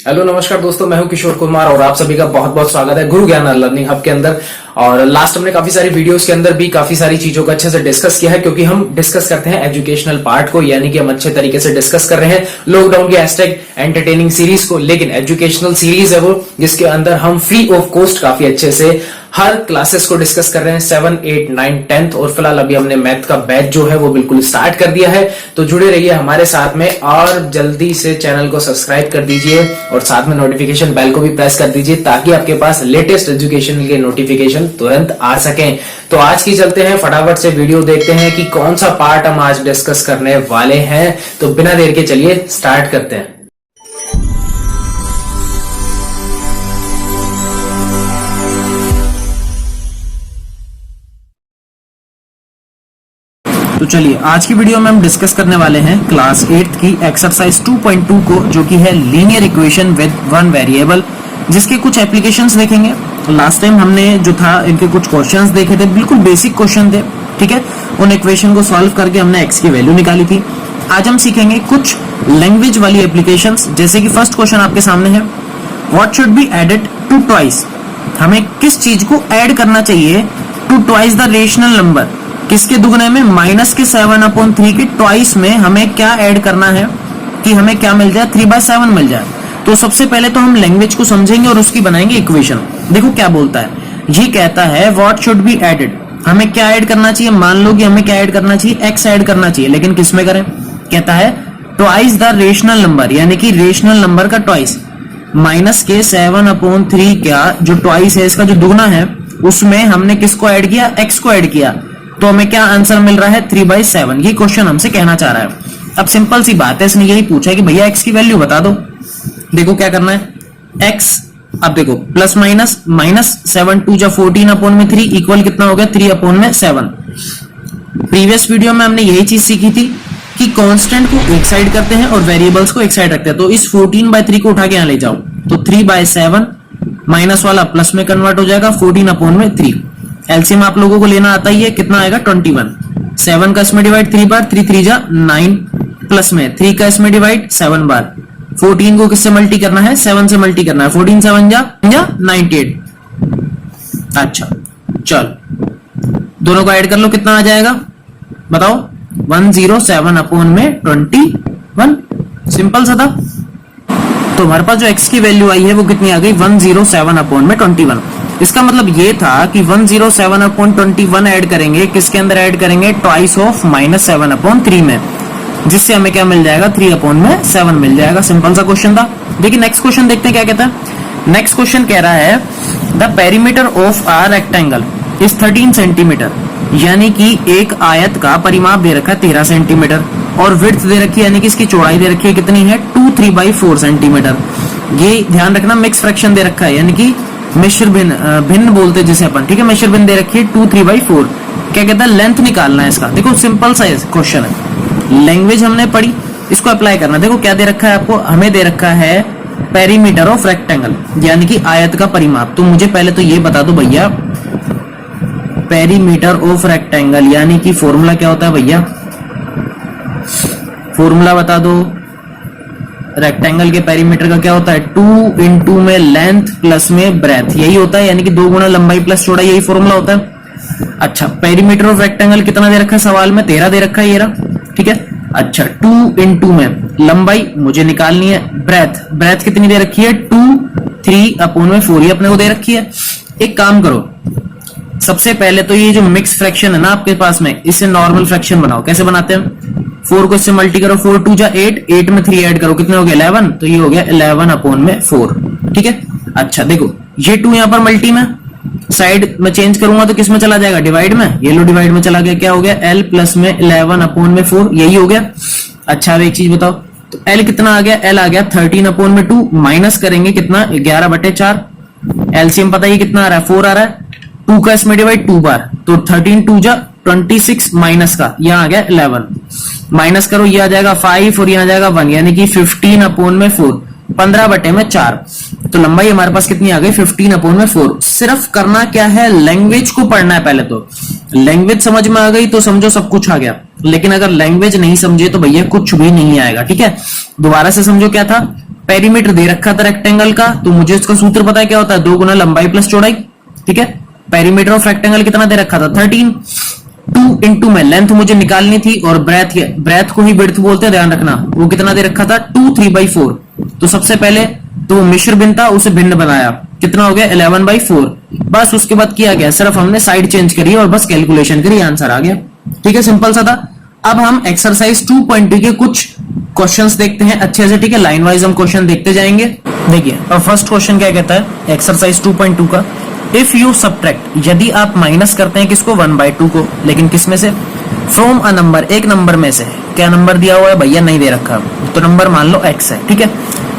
Hello नमस्कार दोस्तों, मैं हूं किशोर कुमार और आप सभी का बहुत बहुत स्वागत है गुरु ज्ञान लर्निंग हब के अंदर। और लास्ट हमने काफी सारी वीडियोस के अंदर भी काफी सारी चीजों को अच्छे से डिस्कस किया है, क्योंकि हम डिस्कस करते हैं एजुकेशनल पार्ट को, यानी कि हम अच्छे तरीके से डिस्कस कर रहे हैं लॉकडाउन की हैशटैग एंटरटेनिंग सीरीज को। लेकिन एजुकेशनल सीरीज है वो जिसके अंदर हम फ्री ऑफ कॉस्ट काफी अच्छे से हर क्लासेस को डिस्कस कर रहे हैं, 7, 8, 9, 10th। और फिलहाल अभी हमने मैथ का बैच जो है वो बिल्कुल स्टार्ट कर दिया है, तो जुड़े रहिए हमारे साथ में और जल्दी से चैनल को सब्सक्राइब कर दीजिए और साथ में नोटिफिकेशन बेल को भी प्रेस कर दीजिए ताकि आपके पास लेटेस्ट एजुकेशन के नोटिफिकेशन तुरंत आ सकें। तो आज की चलते हैं, फटाफट से वीडियो देखते हैं कि कौन सा पार्ट हम आज डिस्कस करने वाले हैं। तो बिना देर के चलिए स्टार्ट करते हैं। तो चलिए आज की वीडियो में हम डिस्कस करने वाले हैं क्लास 8th की एक्सरसाइज 2.2 को, जो कि है linear equation with one variable, जिसके कुछ एप्लीकेशंस देखेंगे। लास्ट टाइम हमने जो था इनके कुछ क्वेश्चंस देखे थे, बिल्कुल बेसिक क्वेश्चन थे, ठीक है। उन इक्वेशन को सॉल्व करके हमने एक्स की वैल्यू निकाली थी। आज हम सीखेंगे कुछ लैंग्वेज वाली एप्लीकेशंस, जैसे कि फर्स्ट क्वेश्चन आपके सामने है, what should be added to twice. हमें किस चीज को ऐड करना चाहिए to twice the rational number, किसके दुगने में, माइनस के 7/3 के ट्वाइस में हमें क्या ऐड करना है कि हमें क्या मिल जाए, 3/7 मिल जाए। तो सबसे पहले तो हम लैंग्वेज को समझेंगे और उसकी बनाएंगे इक्वेशन। देखो क्या बोलता है, ये कहता है व्हाट शुड बी एडेड, हमें क्या ऐड करना चाहिए। मान लो कि हमें क्या ऐड करना चाहिए, एक्स ऐड करना चाहिए, लेकिन किस में करें। कहता है ट्वाइस द रेशनल नंबर, यानी कि रेशनल नंबर का ट्वाइस। माइनस के 7/3 का जो ट्वाइस है, इसका जो दुगना है, उसमें हमने किसको ऐड किया, एक्स को ऐड किया। तो हमें क्या आंसर मिल रहा है, 3/7। ये क्वेश्चन हमसे कहना चाह रहा है। अब सिंपल सी बात है, इसने यही पूछा है कि भैया एक्स की वैल्यू बता दो। देखो क्या करना है, एक्स, अब देखो प्लस माइनस, माइनस 7 2 जा 14/3 इक्वल कितना हो गया, 3/7। प्रीवियस वीडियो में हमने यही चीज सीखी थी कि कांस्टेंट को एक साइड करते हैं और वेरिएबल्स को एक साइड रखते हैं। तो इस 14/3 को उठा के यहां ले जाओ, तो 3/7 माइनस वाला प्लस में कन्वर्ट हो जाएगा, 14/3। एलसीएम आप लोगों को लेना आता ही है, कितना आएगा 21। 7 का इसमें डिवाइड 3 बार, 3 3 जा 9, प्लस में 3 का इसमें डिवाइड 7 बार। 14 को किससे मल्टी करना है, 7 से मल्टी करना है। 14 7 जा 98। अच्छा चल, दोनों को ऐड कर लो, कितना आ जाएगा बताओ, 107/21। सिंपल सा था। तो हमारे पास जो x की वैल्यू आई है वो कितनी आ गई, 107/21। इसका मतलब ये था कि 107/21 ऐड करेंगे, किसके अंदर ऐड करेंगे, ट्वाइस ऑफ -7/3 में, जिससे हमें क्या मिल जाएगा, 3/7 मिल जाएगा। सिंपल सा क्वेश्चन था। देखिए नेक्स्ट क्वेश्चन देखते हैं क्या कहता है। नेक्स्ट क्वेश्चन कह रहा है the perimeter of a rectangle is 13 centimetre, यानी कि एक आयत का परिमाप दे रखा है 13 सेंटीमीटर और विड्थ दे रखी है, यानी कि इसकी चौड़ाई दे रखी है कितनी है, 2/3/4 सेंटीमीटर। ये ध्यान रखना, मिक्स फ्रैक्शन दे रखा है, यानी कि मिश्र भिन्न बोलते जिसे अपन, ठीक है। मिश्र भिन्न दे रखी है 2/3/4। क्या कहता है, लेंथ निकालना है इसका। देखो सिंपल सा क्वेश्चन है, लैंग्वेज हमने पढ़ी, इसको अप्लाई करना। देखो क्या दे रखा है आपको, हमें दे रखा है पेरीमीटर ऑफ रेक्टेंगल, यानी कि आयत का परिमाप। तो मुझे पहले तो ये बता दो भैया, पेरीमीटर ऑफ रेक्टेंगल यानी कि फॉर्मूला क्या होता है भैया, फॉर्मूला बता दो। रेक्टेंगल के पेरीमीटर का क्या होता है, 2 × में लेंथ प्लस में ब्रेथ, यही होता है, यानी कि 2 गुना लंबाई प्लस चौड़ाई, यही फॉर्मूला होता है। अच्छा, पेरीमीटर ऑफ रेक्टेंगल कितना दे रखा है सवाल में, 13 दे रखा है, ये रहा, ठीक है। अच्छा, 2 × में लंबाई मुझे निकालनी है, ब्रेथ कितनी दे रखी है, 2 3/4, ये अपने को दे रखी है। एक काम करो, सबसे पहले तो ये जो मिक्स फ्रैक्शन है ना आपके पास में, इससे नॉर्मल फ्रैक्शन बनाओ। कैसे बनाते हैं, 4 को इससे मल्टी करो, 4 2 जा 8, 8 में 3 ऐड करो, कितने हो गए 11, तो ये हो गया 11/4, ठीक है। अच्छा देखो, ये 2 यहां पर मल्टी में, साइड में चेंज करूंगा तो किस में चला जाएगा, डिवाइड में, ये लो डिवाइड में चला गया, क्या हो गया, l प्लस में 11/4, यही हो गया। अच्छा अब एक चीज बताओ, तो l कितना आ गया, l आ गया 13/2, माइनस करेंगे कितना, 11/4। एलसीएम पता ही कितना आ रहा है, 4 आ रहा है। 2 का इसमें डिवाइड 2 बार, तो 13 2 जा 26, माइनस का यहाँ आ गया 11, माइनस करो, ये आ जाएगा 5 और यहाँ आ जाएगा 1, यानी कि 15/4, 15/4। तो लंबाई हमारे पास कितनी आ गई, 15/4। सिर्फ करना क्या है, लैंग्वेज को पढ़ना है। पहले तो लैंग्वेज समझ में आ गई तो समझो सब कुछ आ गया, लेकिन अगर लैंग्वेज नहीं समझे तो भैया कुछ भी नहीं आएगा, ठीक है। दोबारा से समझो क्या था, पेरीमीटर दे रखा था रेक्टेंगल का, तो मुझे इसका सूत्र पता है क्या होता है, 2 गुना लंबाई प्लस चौड़ाई। ठीक है, पेरीमीटर ऑफ रेक्टेंगल कितना दे रखा था 13, 2 इंटू में लेंथ मुझे निकालनी थी और ब्रेथ को ही विड्थ बोलते हैं, ध्यान रखना, वो कितना दे रखा था 2 3/4। तो सबसे पहले तो मिश्र भिन्न था, उसे भिन्न बनाया, कितना हो गया 11/4। बस उसके बाद किया गया, सिर्फ हमने साइड चेंज करी और बस कैलकुलेशन करी, आंसर आ गया। ठीक है, सिंपल सा था। अब हम एक्सरसाइज 2.2 के कुछ क्वेश्चंस देखते हैं अच्छे से। ठीक है, लाइन वाइज हम क्वेश्चन देखते जाएंगे। देखिए, अब फर्स्ट क्वेश्चन क्या कहता है एक्सरसाइज 2.2 का, इफ यू सब्ट्रैक्ट, यदि आप माइनस करते हैं किसको 1/2 को, लेकिन किस में से, फ्रॉम अ नंबर, एक नंबर में से। क्या नंबर दिया हुआ है भैया, नहीं दे रखा, तो नंबर मान लो x है। ठीक है,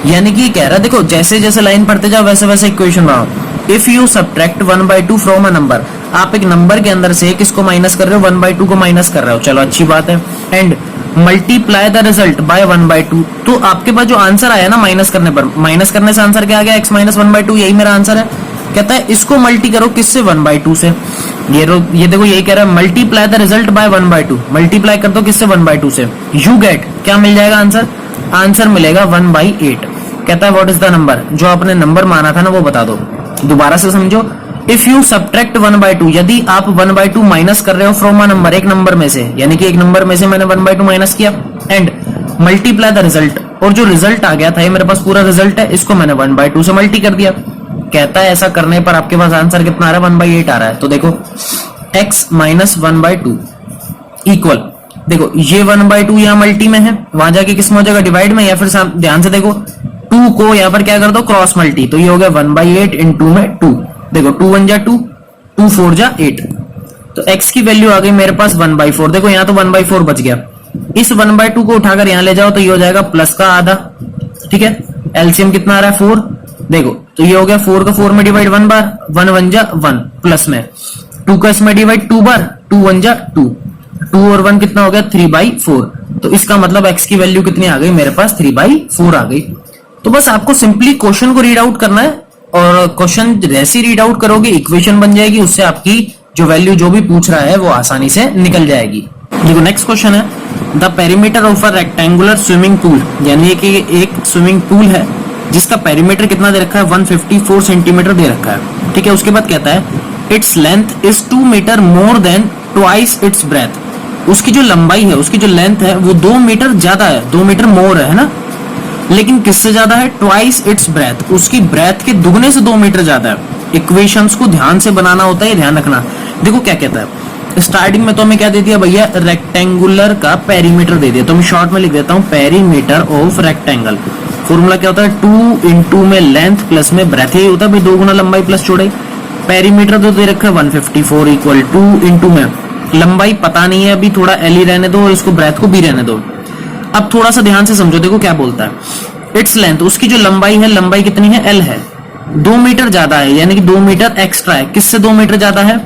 यानी कि कह रहा है देखो जैसे जैसे लाइन पढ़ते जाओ वैसे वैसे इक्वेशन बनाओ। If you subtract 1/2 from a number, आप एक नंबर के अंदर से किसको माइनस कर रहे हो, 1/2 को माइनस कर रहे हो, चलो अच्छी बात है। And multiply the result by 1/2, तो आपके पास जो आंसर आया ना माइनस करने पर, माइनस करने से आंसर क्या आ गया, x - 1/2, यही मेरा आंसर है। कहता है इसको मल्टी करो किससे 1/2 से, ये देखो यही कह रहा है, multiply the result by 1/2, multiply कर दो किससे 1/2 से, यू गेट, क्या मिल जाएगा आंसर, आंसर मिलेगा 1/8। कहता है व्हाट इज द नंबर, जो आपने नंबर माना था ना वो बता दो। दोबारा से समझो, इफ यू सब्ट्रैक्ट 1/2, यदि आप 1/2 माइनस कर रहे हो फ्रॉम अ नंबर, एक नंबर में से, यानी कि एक नंबर में से मैंने 1/2 माइनस किया, एंड मल्टीप्लाई द रिजल्ट, और जो रिजल्ट आ गया था, ये मेरे पास पूरा रिजल्ट है, इसको मैंने 1/2 से मल्टी कर दिया। कहता है ऐसा करने पर आपके पास आंसर कितना आ रहा है, 1/8 आ रहा है। तो देखो x - 1/2 इक्वल, देखो ये 1/2 यहाँ मल्टी में है, वहां जाके किस में हो जाएगा, डिवाइड में, या फिर ध्यान से देखो 2 को यहाँ पर क्या कर दो क्रॉस मल्टी, तो ये हो गया 1/8 इंटू में 2, देखो 2 1 जा 2, 2 4 जा 8, तो x की वैल्यू आ गई मेरे पास 1/4। देखो यहाँ तो 1/4 बच गया, इस 1/2 को उठाकर यहाँ ले जाओ तो ये हो जाएगा प्लस का आधा। ठीक है, एलसीएम कितना आ रहा है 4, देखो तो ये हो गया 4 का 4 में डिवाइड 1 बार, 1 1 जा 1, प्लस में 2 का इसमें डिवाइड 2 बार, 2 1 जा 2, 2 और 1 कितना हो गया 3/4। तो इसका मतलब x की वैल्यू कितनी आ गई मेरे पास 3/4 आ गई। तो बस आपको सिंपली क्वेश्चन को रीड आउट करना है, और क्वेश्चन जैसे रीड आउट करोगे इक्वेशन बन जाएगी, उससे आपकी जो वैल्यू जो भी पूछ रहा है वो आसानी से निकल जाएगी। देखो नेक्स्ट क्वेश्चन है, the perimeter of a rectangular swimming pool, यानी कि एक स्विमिंग पूल है जिसका पेरीमीटर कितना दे रखा है 154 सेंटीमीटर दे रखा है। ठीक है, उसके बाद कहता है its length is 2 metre more than twice its breadth, उसकी जो लंबाई है, उसकी जो लेंथ है वो 2 मीटर ज्यादा है, 2 मीटर मोर है ना, लेकिन किससे ज्यादा है, ट्वाइस इट्स ब्रेथ, उसकी ब्रेथ के दुगने से 2 मीटर ज्यादा है। इक्वेशंस को ध्यान से बनाना होता है, ध्यान रखना। देखो क्या कहता है, स्टार्टिंग में तो हमें क्या दे दिया भैया, रेक्टेंगुलर का पेरीमीटर दे दिया, तो मैं शॉर्ट में लिख देता हूं पेरीमीटर ऑफ रेक्टेंगल। फॉर्मूला क्या होता है, 2 इंटू में लेंथ प्लस में ब्रेथ, यही होता है भाई 2 गुना लंबाई प्लस चौड़ाई। पेरीमीटर तो दे रखा है 154 इक्वल 2 इंटू में लंबाई पता नहीं है, अभी थोड़ा एल ही रहने दो और इसको ब्रेथ को बी रहने दो। अब थोड़ा सा ध्यान से समझो, देखो क्या बोलता है, इट्स लेंथ, उसकी जो लंबाई है, लंबाई कितनी है एल है, 2 मीटर ज्यादा है, यानी कि 2 मीटर एक्स्ट्रा है। किससे 2 मीटर ज्यादा है,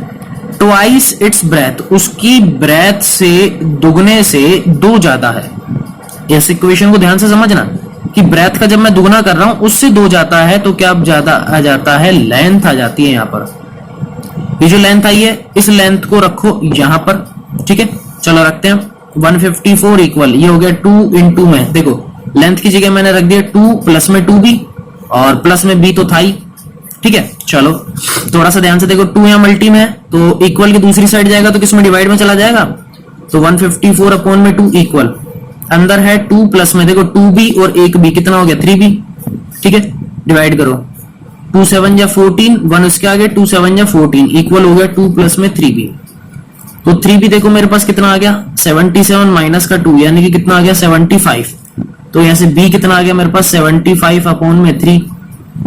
ट्वाइस इट्स ब्रेथ, उसकी ब्रेथ से दुगने से 2 ज्यादा है। इस इक्वेशन को ध्यान से समझना कि ब्रेथ का जब मैं दुगना कर रहा हूं उससे 2 जाता है, तो क्या ज्यादा आ जाता है, लेंथ आ जाती है यहाँ पर। ये जो लेंथ आई है इस लेंथ को रखो यहाँ पर। ठीक है, चलो रखते हैं 154 इक्वल, ये हो गया 2 इंटू में, देखो लेंथ की जगह मैंने रख दिया 2 प्लस में 2b, और प्लस में b तो था ही। ठीक है, चलो थोड़ा सा ध्यान से देखो, 2 यहाँ मल्टी में है तो इक्वल की दूसरी साइड जाएगा तो किसमें डिवाइड में चला जाएगा, तो 154 अपॉन में 2 इक्वल, अंदर है 2 प्लस में देखो 2b और 1b कितना हो गया 3b। ठीक है, डिवाइड करो, 2 7 या 14, 1 उसके आगे 2 7 या 14 इक्वल हो गया 2 प्लस में 3b। तो 3b देखो मेरे पास कितना आ गया 77 माइनस का 2, यानी कि कितना आ गया 75। तो यहां से b कितना आ गया मेरे पास 75 अपॉन में 3,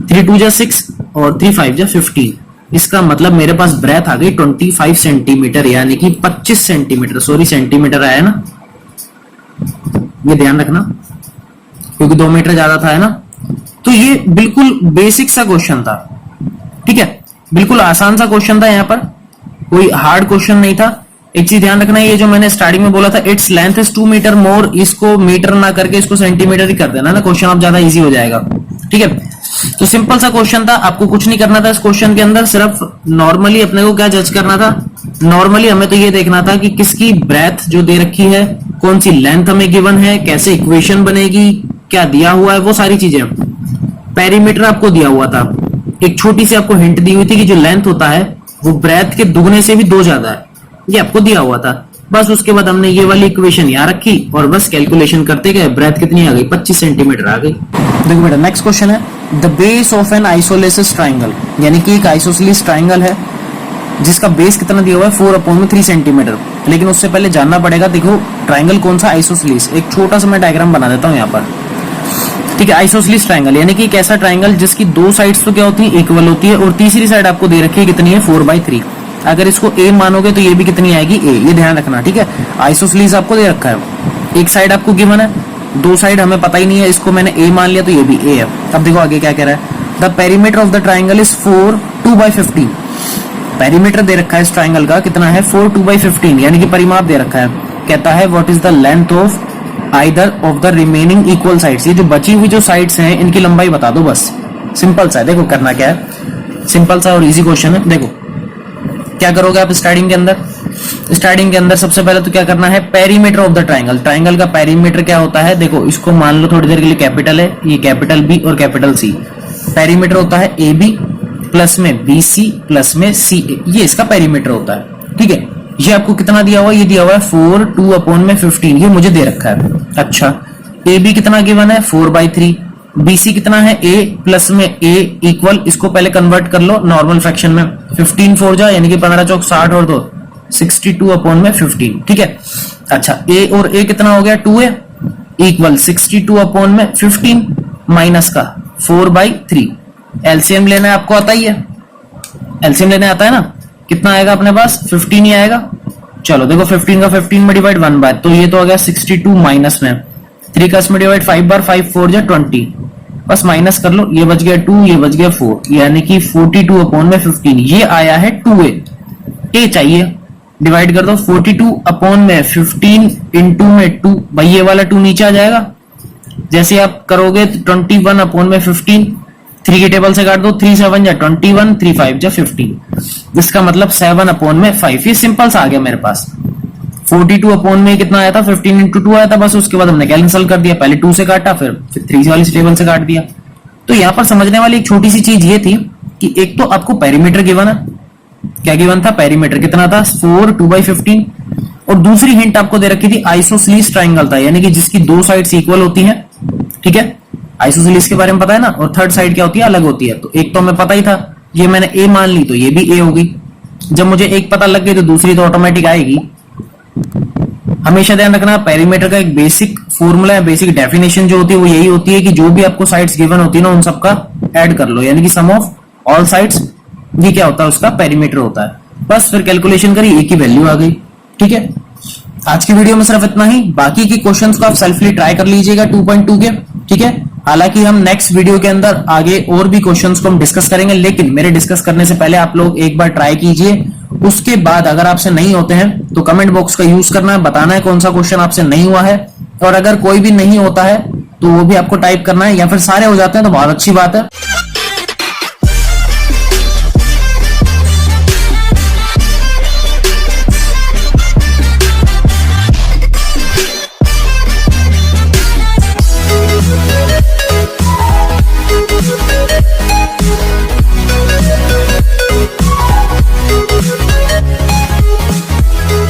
3 2 जा 6 और 3 5 जा 15। इसका मतलब मेरे पास ब्रेथ आ गई 25 सेंटीमीटर, यानी कि 25 सेंटीमीटर, सॉरी सेंटीमीटर आया ना, ये ध्यान रखना क्योंकि 2 मीटर ज्यादा था है ना। तो ये बिल्कुल बेसिक सा क्वेश्चन था। ठीक है, बिल्कुल आसान सा क्वेश्चन था, यहाँ पर कोई हार्ड क्वेश्चन नहीं था। एक चीज ध्यान रखना, ये जो मैंने स्टार्टिंग में बोला था its length is 2 metre more, इसको मीटर ना करके इसको सेंटीमीटर ही कर देना ना, क्वेश्चन अब ज्यादा इजी हो जाएगा। ठीक है, तो सिंपल सा क्वेश्चन था, आपको कुछ नहीं करना था इस क्वेश्चन के अंदर, सिर्फ नॉर्मली अपने को क्या जज करना था, नॉर्मली हमें तो ये देखना था कि किसकी ब्रेथ जो दे रखी है, कौन सी लेंथ हमें गिवन है, कैसे इक्वेशन बनेगी, क्या दिया हुआ है, वो सारी चीजें पेरीमीटर आपको दिया हुआ था, एक छोटी सी आपको हिंट दी हुई थी कि जो लेंथ होता है वो ब्रेथ के दुगने से भी 2 ज्यादा है, ये आपको दिया हुआ था। बस उसके बाद हमने ये वाली इक्वेशन यहाँ रखी और बस कैलकुलेशन करते गए, ब्रेथ कितनी आ गई, 25 सेंटीमीटर आ गई। देखो बेटा नेक्स्ट क्वेश्चन है, the base of an isosceles triangle, यानी कि एक आइसोसेलेस ट्राइंगल है जिसका बेस कितना दिया हुआ है 4/3 सेंटीमीटर। लेकिन उससे पहले जानना पड़ेगा, देखो ट्राइंगल कौन सा, आइसोसेलेस। एक छोटा सा मैं डायग्राम बना देता हूँ यहाँ पर, ठीक है। आइसोसेलेस ट्राइंगल यानी कि एक ऐसा ट्राइंगल जिसकी 2 साइड्स तो क्या होती है, इक्वल होती है, और तीसरी साइड आपको दे रखी है कितनी है, 4/3। अगर इसको ए मानोगे तो ये भी कितनी आएगी, ए, ये ध्यान रखना, ठीक है। आइसोसेलेस आपको दे रखा है, एक साइड आपको गिवन है, 2 साइड हमें पता ही नहीं है, इसको मैंने ए मान लिया तो ये भी ए है। अब देखो आगे क्या कह रहा है, the perimeter of the triangle is 4 2/15। Perimeter दे रखा है इस ट्राइंगल का कितना है, 4 2/15, यानी कि परिमाप दे रखा है। कहता है what is the length of either of the remaining equal sides, ये जो बची हुई जो साइड्स हैं इनकी लंबाई बता दो बस। सिंपल सा है, देखो करना क्या है, सिंपल सा और इजी क्वेश्चन है। देखो क्या करोगे आप स्टार्टिंग के अंदर सबसे पहले तो क्या करना है, perimeter of the triangle, triangle का पेरीमीटर क्या होता है, देखो इसको मान लो थोड़ी देर के लिए कैपिटल है, ये कैपिटल बी और कैपिटल सी। पेरीमीटर होता है ए बी प्लस में बी सी प्लस में सी ए, ये इसका पेरीमीटर होता है, ठीक है। ये आपको कितना दिया हुआ है, ये दिया हुआ है 4 2/15, ये मुझे दे रखा है। अच्छा ए बी कितना गिवन है, 4/3, बी सी कितना है, ए प्लस में ए इक्वल, इसको पहले कन्वर्ट कर लो नॉर्मल फ्रैक्शन में, 15 4 जा यानी कि 15 चौक 60 और 2 62/15, ठीक है। अच्छा ए और ए कितना हो गया, 2a इक्वल 62/15 माइनस का 4/3। एलसीएम लेना है, आपको आता ही है, एलसीएम लेने आता है ना, कितना आएगा अपने पास, 15 ही आएगा। चलो देखो 15 का 15 में डिवाइड 1 बार, तो ये तो आ गया 62 माइनस में 3 का इसमें डिवाइड 5 बार, 5 4 जा 20, बस माइनस कर लो, ये बच गया 2, ये बच गया 4, यानी कि 42/15, ये आया है 2a। ए चाहिए, डिवाइड कर दो 42/15 इंटू में 2, भाई ये वाला 2 नीचे आ जाएगा। जैसे आप करोगे तो 21/15, 3 की टेबल से काट दो, 3 7 जा 21, 3 5 जा 15, इसका मतलब 7/5। ये सिंपल सा आ गया मेरे पास। 42 में कितना आया था, 15 इंटू 2 आया था, बस उसके बाद हमने कैंसिल कर दिया, पहले 2 से काटा फिर 3 वाली टेबल से काट दिया। तो यहाँ पर समझने वाली एक छोटी सी चीज ये थी कि एक तो आपको पेरीमीटर गिवन है, क्या गिवन था, पेरीमीटर कितना था 4 2/15, और दूसरी हिंट आपको दे रखी थी आइसोसेलेस ट्राइंगल था, यानी कि जिसकी 2 साइड्स इक्वल होती हैं, ठीक है। आइसोसेलेस के बारे में पता है ना, और थर्ड साइड क्या होती है, अलग होती है। तो एक तो हमें पता ही था, ये मैंने ए मान ली तो ये भी ए होगी। जब मुझे एक पता लग गई तो दूसरी तो ऑटोमेटिक आएगी। हमेशा ध्यान रखना, पेरीमीटर का एक बेसिक फॉर्मूला है, बेसिक डेफिनेशन जो होती है वो यही होती है कि जो भी आपको साइड्स गिवन होती है ना, उन सबका ऐड कर लो, यानी कि सम ऑफ ऑल साइड्स, ये क्या होता है, उसका पेरीमीटर होता है। बस फिर कैलकुलेशन करी, एक ही वैल्यू आ गई, ठीक है। आज की वीडियो में सिर्फ इतना ही, बाकी के क्वेश्चंस को आप सेल्फली ट्राई कर लीजिएगा 2.2 के, ठीक है। हालांकि हम नेक्स्ट वीडियो के अंदर आगे और भी क्वेश्चंस को हम डिस्कस करेंगे, लेकिन मेरे डिस्कस करने से पहले आप लोग एक बार ट्राई कीजिए। उसके बाद अगर आपसे नहीं होते हैं तो कमेंट बॉक्स का यूज करना है, बताना है कौन सा क्वेश्चन आपसे नहीं हुआ है, और अगर कोई भी नहीं होता है तो वो भी आपको टाइप करना है, या फिर सारे हो जाते हैं तो बहुत अच्छी बात है।